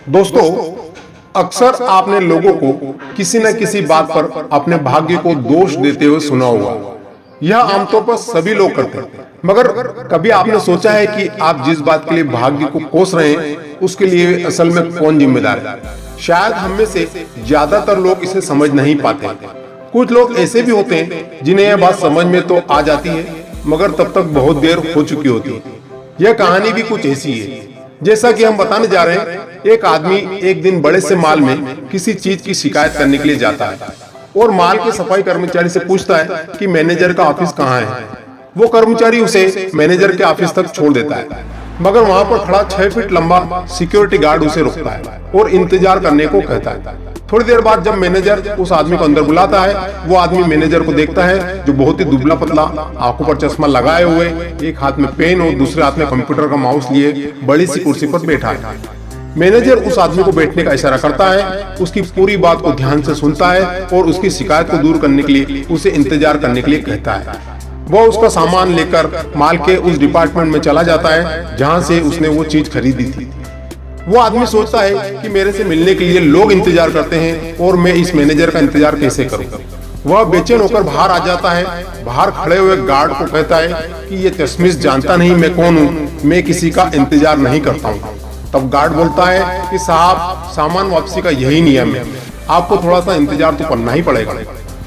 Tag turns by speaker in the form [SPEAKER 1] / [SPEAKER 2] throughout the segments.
[SPEAKER 1] दोस्तों, अक्सर आपने लोगों को किसी न किसी बात पर अपने भाग्य को दोष देते हुए सुना होगा। यह आमतौर पर सभी लोग करते हैं, मगर कभी आपने सोचा है कि आप जिस बात के लिए भाग्य को कोस रहे हैं उसके लिए असल में कौन जिम्मेदार है? शायद हम में से ज्यादातर लोग इसे समझ नहीं पाते। कुछ लोग ऐसे भी होते हैं जिन्हें यह बात समझ में तो आ जाती है, मगर तब तक बहुत देर हो चुकी होती है। यह कहानी भी कुछ ऐसी है। जैसा कि हम बताने जा रहे हैं, एक आदमी एक दिन बड़े से मॉल में किसी चीज की शिकायत करने के लिए जाता है और मॉल के सफाई कर्मचारी से पूछता है कि मैनेजर का ऑफिस कहाँ है। वो कर्मचारी उसे मैनेजर के ऑफिस तक छोड़ देता है, मगर वहां पर खड़ा 6 फीट लंबा सिक्योरिटी गार्ड उसे रोकता है और इंतजार करने को कहता है। थोड़ी देर बाद जब मैनेजर उस आदमी को अंदर बुलाता है, वो आदमी मैनेजर को देखता है, जो बहुत ही दुबला पतला, आंखों पर चश्मा लगाए हुए, एक हाथ में पेन और दूसरे हाथ में कंप्यूटर का माउस लिए बड़ी सी कुर्सी पर बैठा है। मैनेजर उस आदमी को बैठने का इशारा करता है, उसकी पूरी बात को ध्यान से सुनता है और उसकी शिकायत को दूर करने के लिए उसे इंतजार करने के लिए कहता है। वह उसका सामान लेकर माल के उस डिपार्टमेंट में चला जाता है जहां से उसने वो चीज खरीदी थी। वो आदमी सोचता है कि मेरे से मिलने के लिए लोग इंतजार करते हैं और मैं इस मैनेजर का इंतजार कैसे करूं। वह बेचैन होकर बाहर आ जाता है। बाहर खड़े हुए गार्ड को कहता है कि ये चश्मिश जानता नहीं मैं कौन हूँ, मैं किसी का इंतजार नहीं करता हूँ। तब गार्ड बोलता है कि साहब, सामान वापसी का यही नियम है, आपको थोड़ा सा इंतजार तो करना ही पड़ेगा।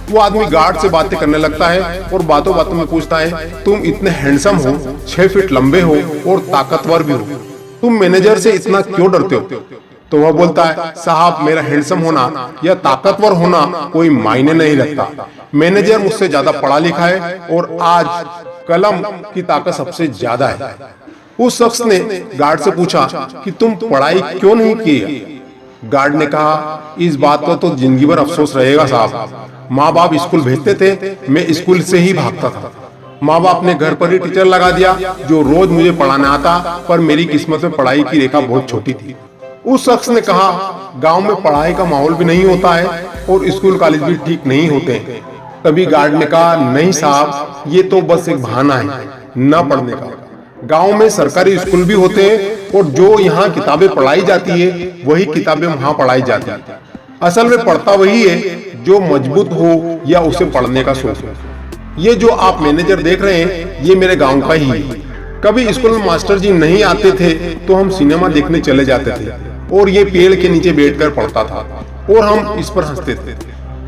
[SPEAKER 1] वो आदमी गार्ड से बातें करने लगता है और बातों बातों में पूछता है, तुम इतने हैंडसम हो, 6 फीट लंबे हो और ताकतवर भी हो, तुम मैनेजर से इतना क्यों डरते हो? तो वह बोलता है, साहब, मेरा हैंडसम होना या ताकतवर होना कोई मायने नहीं रखता। मैनेजर मुझसे ज्यादा पढ़ा लिखा है और आज कलम की ताकत सबसे ज्यादा है। उस शख्स ने गार्ड से पूछा कि तुम पढ़ाई क्यों नहीं की? गार्ड ने कहा, इस बात को तो जिंदगी भर अफसोस रहेगा साहब। माँ बाप स्कूल भेजते थे, मैं स्कूल से ही भागता था। माँ बाप ने घर पर ही टीचर लगा दिया जो रोज मुझे पढ़ाना आता, पर मेरी किस्मत में पढ़ाई की रेखा बहुत छोटी थी। उस शख्स ने कहा, गांव में पढ़ाई का माहौल भी नहीं होता है और स्कूल कॉलेज भी ठीक नहीं होते हैं। तभी गार्ड ने कहा, नहीं साहब, ये तो बस एक बहाना है न पढ़ने का। गांव में सरकारी स्कूल भी होते हैं और जो यहाँ किताबें पढ़ाई जाती है वही किताबें वहाँ पढ़ाई जाती है। असल में पढ़ता वही है जो मजबूत हो या उसे पढ़ने का शौक हो। ये जो आप मैनेजर देख रहे हैं, ये मेरे गांव का ही है। कभी स्कूल में मास्टर जी नहीं आते थे तो हम सिनेमा देखने चले जाते थे और ये पेड़ के नीचे बैठकर पढ़ता था और हम इस पर हंसते थे।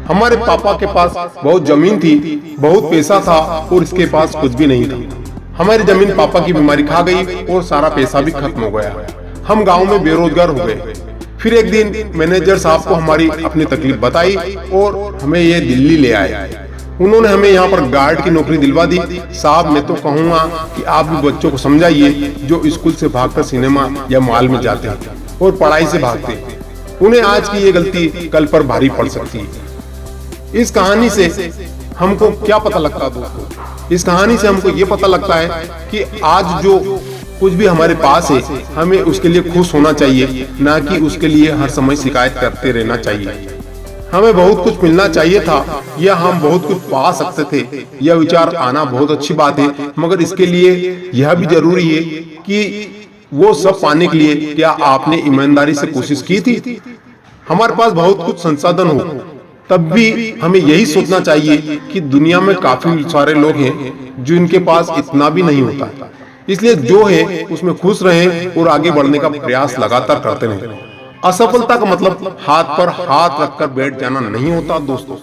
[SPEAKER 1] हमारे पापा के पास बहुत जमीन थी, बहुत पैसा था और इसके पास कुछ भी नहीं था। हमारी जमीन पापा की बीमारी खा गई और सारा पैसा भी खत्म हो गया। हम गाँव में बेरोजगार हो गए। फिर एक दिन मैनेजर साहब को हमारी अपनी तकलीफ बताई और हमें ये दिल्ली ले आए। उन्होंने हमें यहाँ पर गार्ड की नौकरी दिलवा दी। साहब, मैं तो कहूँगा कि आप भी बच्चों को समझाइए जो स्कूल से भागकर सिनेमा या मॉल में जाते हैं और पढ़ाई से भागते हैं। उन्हें आज की ये गलती कल पर भारी पड़ सकती है। इस कहानी से हमको क्या पता लगता है दोस्तों? इस कहानी से हमको ये पता लगता है कि आज जो कुछ भी हमारे पास है, हमें उसके लिए खुश होना चाहिए, ना कि उसके लिए हर समय शिकायत करते रहना चाहिए। हमें बहुत कुछ मिलना चाहिए था या हम बहुत कुछ पा सकते थे, यह विचार आना बहुत अच्छी बात है, मगर इसके लिए यह भी जरूरी है कि वो सब पाने के लिए क्या आपने ईमानदारी से कोशिश की थी? हमारे पास बहुत कुछ संसाधन हो, तब भी हमें यही सोचना चाहिए कि दुनिया में काफी सारे लोग हैं जिनके पास इतना भी नहीं होता। इसलिए जो है उसमें खुश रहें और आगे बढ़ने का प्रयास लगातार करते रहें। असफलता का मतलब हाथ पर हाथ रखकर बैठ जाना नहीं होता दोस्तों।